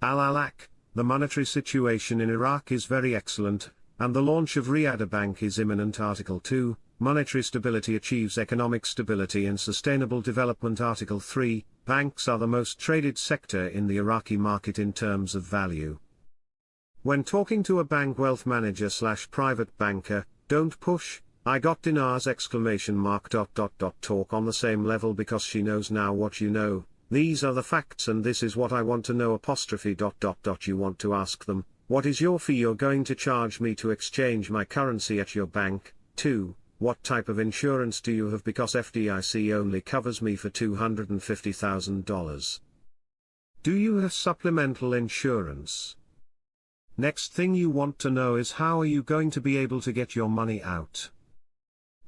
Al-Alak, the monetary situation in Iraq is very excellent, and the launch of Riyadh Bank is imminent. Article 2, monetary stability achieves economic stability and sustainable development. Article 3, banks are the most traded sector in the Iraqi market in terms of value. When talking to a bank wealth manager / private banker, don't push, "I got dinars!" Talk on the same level because she knows now what you know. These are the facts and this is what I want to know. You want to ask them, what is your fee you're going to charge me to exchange my currency at your bank? 2. What type of insurance do you have because FDIC only covers me for $250,000. Do you have supplemental insurance? Next thing you want to know is how are you going to be able to get your money out?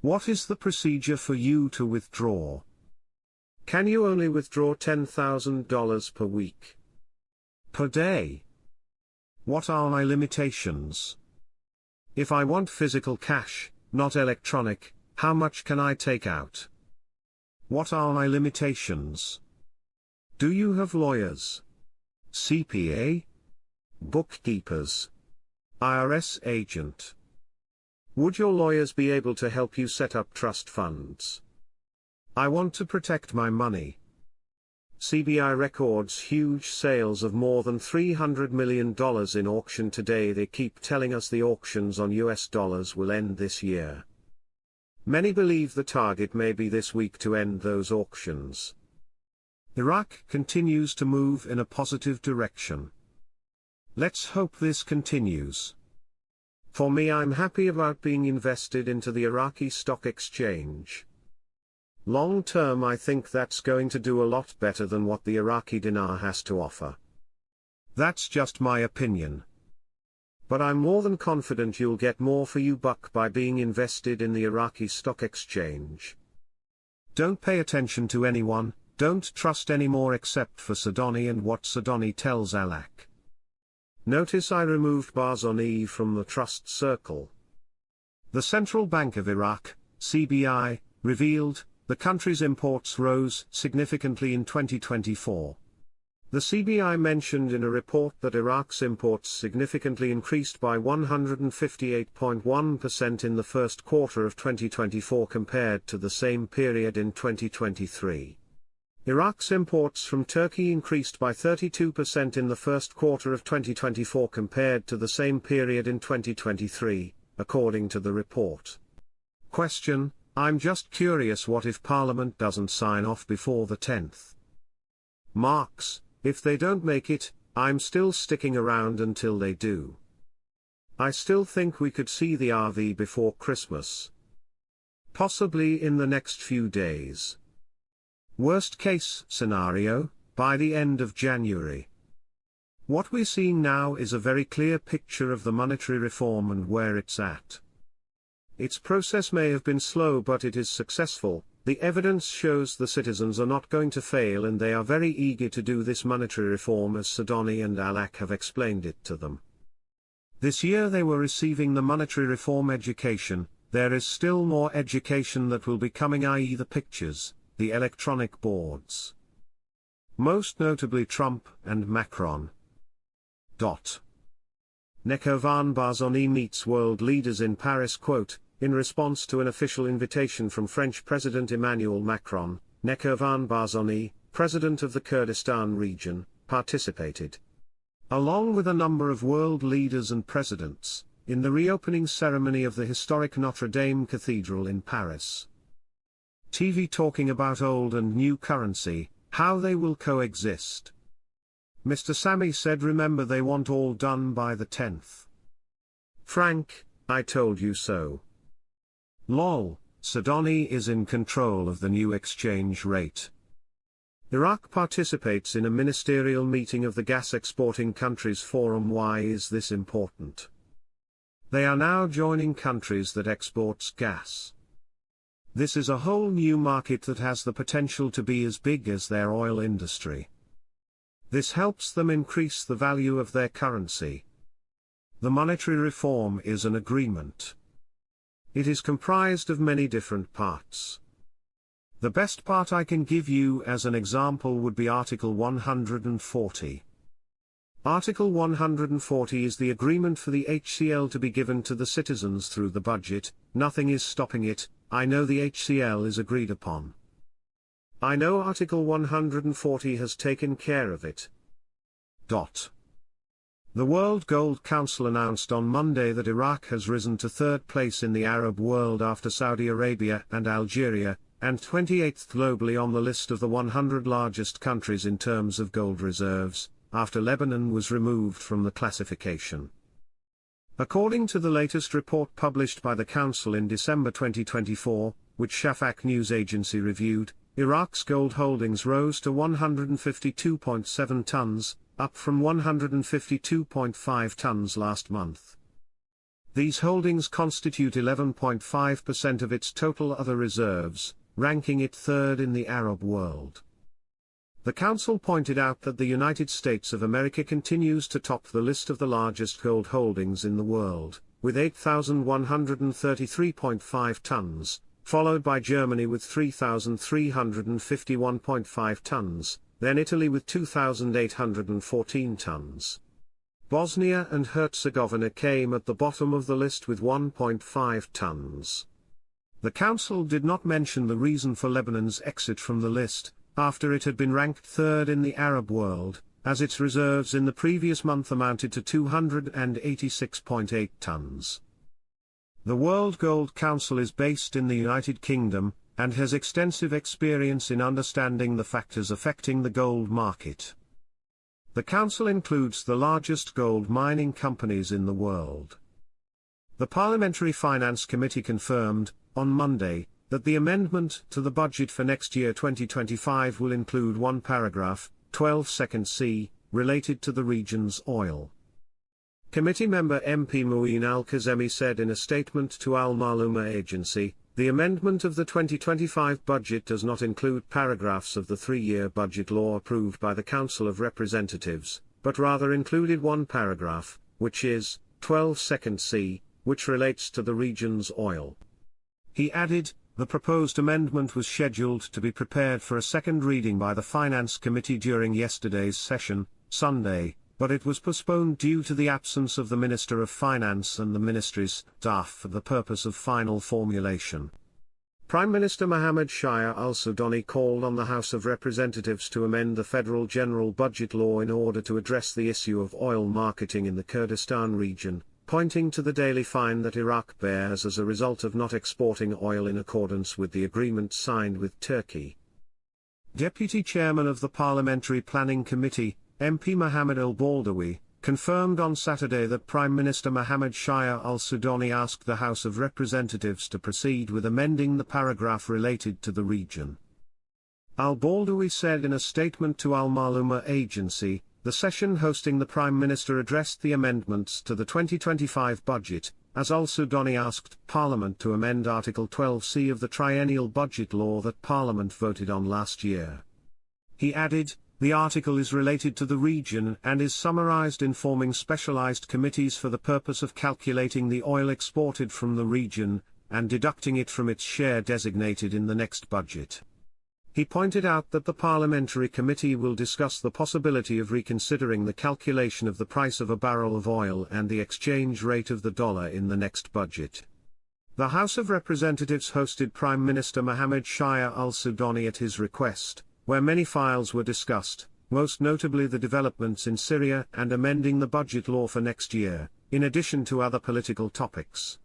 What is the procedure for you to withdraw? Can you only withdraw $10,000 per week? Per day? What are my limitations? If I want physical cash, not electronic, how much can I take out? What are my limitations? Do you have lawyers? CPA? Bookkeepers? IRS agent? Would your lawyers be able to help you set up trust funds? I want to protect my money. CBI records huge sales of more than $300 million in auction today. They keep telling us the auctions on US dollars will end this year. Many believe the target may be this week to end those auctions. Iraq continues to move in a positive direction. Let's hope this continues. For me, I'm happy about being invested into the Iraqi stock exchange. Long term, I think that's going to do a lot better than what the Iraqi dinar has to offer. That's just my opinion. But I'm more than confident you'll get more for your buck by being invested in the Iraqi stock exchange. Don't pay attention to anyone, don't trust anymore except for Sadoni and what Sadoni tells Alak. Notice I removed Barzani from the trust circle. The Central Bank of Iraq, CBI, revealed the country's imports rose significantly in 2024. The CBI mentioned in a report that Iraq's imports significantly increased by 158.1% in the first quarter of 2024 compared to the same period in 2023. Iraq's imports from Turkey increased by 32% in the first quarter of 2024 compared to the same period in 2023, according to the report. Question: I'm just curious, what if Parliament doesn't sign off before the 10th? Marks: if they don't make it, I'm still sticking around until they do. I still think we could see the RV before Christmas. Possibly in the next few days. Worst case scenario, by the end of January. What we're seeing now is a very clear picture of the monetary reform and where it's at. Its process may have been slow, but it is successful. The evidence shows the citizens are not going to fail and they are very eager to do this monetary reform as Sadoni and Alak have explained it to them. This year they were receiving the monetary reform education. There is still more education that will be coming, i.e. the pictures, the electronic boards. Most notably Trump and Macron. Nekovan Barzani meets world leaders in Paris. Quote, in response to an official invitation from French President Emmanuel Macron, Nekovan Barzani, president of the Kurdistan region, participated, along with a number of world leaders and presidents, in the reopening ceremony of the historic Notre Dame Cathedral in Paris. TV talking about old and new currency, how they will coexist. Mr. Sami said, remember, they want all done by the 10th. Frank, I told you so. Lol, Sadoni is in control of the new exchange rate. Iraq participates in a ministerial meeting of the Gas Exporting Countries Forum. Why is this important? They are now joining countries that exports gas. This is a whole new market that has the potential to be as big as their oil industry. This helps them increase the value of their currency. The monetary reform is an agreement. It is comprised of many different parts. The best part I can give you as an example would be Article 140. Article 140 is the agreement for the HCL to be given to the citizens through the budget. Nothing is stopping it. I know the HCL is agreed upon. I know Article 140 has taken care of it. The World Gold Council announced on Monday that Iraq has risen to third place in the Arab world after Saudi Arabia and Algeria, and 28th globally on the list of the 100 largest countries in terms of gold reserves, after Lebanon was removed from the classification. According to the lasted report published by the Council in December 2024, which Shafaq news agency reviewed, Iraq's gold holdings rose to 152.7 tons, up from 152.5 tons last month. These holdings constitute 11.5% of its total other reserves, ranking it third in the Arab world. The Council pointed out that the United States of America continues to top the list of the largest gold holdings in the world, with 8,133.5 tons, followed by Germany with 3,351.5 tons, then Italy with 2,814 tons. Bosnia and Herzegovina came at the bottom of the list with 1.5 tons. The Council did not mention the reason for Lebanon's exit from the list, after it had been ranked third in the Arab world, as its reserves in the previous month amounted to 286.8 tons. The World Gold Council is based in the United Kingdom, and has extensive experience in understanding the factors affecting the gold market. The Council includes the largest gold mining companies in the world. The Parliamentary Finance Committee confirmed, on Monday, that the amendment to the budget for next year 2025 will include one paragraph, 12 C, related to the region's oil. Committee member MP Muin Al-Kazemi said in a statement to Al-Maluma agency, the amendment of the 2025 budget does not include paragraphs of the three-year budget law approved by the Council of Representatives, but rather included one paragraph, which is 12 C, which relates to the region's oil. He added, the proposed amendment was scheduled to be prepared for a second reading by the Finance Committee during yesterday's session, Sunday, but it was postponed due to the absence of the Minister of Finance and the Ministry's staff for the purpose of final formulation. Prime Minister Mohammed Shia al-Sudani called on the House of Representatives to amend the federal general budget law in order to address the issue of oil marketing in the Kurdistan region, pointing to the daily fine that Iraq bears as a result of not exporting oil in accordance with the agreement signed with Turkey. Deputy Chairman of the Parliamentary Planning Committee, MP Mohammed al-Baldawi, confirmed on Saturday that Prime Minister Mohammed Shia al-Sudani asked the House of Representatives to proceed with amending the paragraph related to the region. Al-Baldawi said in a statement to Al-Maluma agency, the session hosting the Prime Minister addressed the amendments to the 2025 budget, as al-Sudani asked Parliament to amend Article 12C of the triennial budget law that Parliament voted on last year. He added, the article is related to the region and is summarized in forming specialized committees for the purpose of calculating the oil exported from the region, and deducting it from its share designated in the next budget. He pointed out that the Parliamentary Committee will discuss the possibility of reconsidering the calculation of the price of a barrel of oil and the exchange rate of the dollar in the next budget. The House of Representatives hosted Prime Minister Mohammed Shia al-Sudani at his request, where many files were discussed, most notably the developments in Syria and amending the budget law for next year, in addition to other political topics.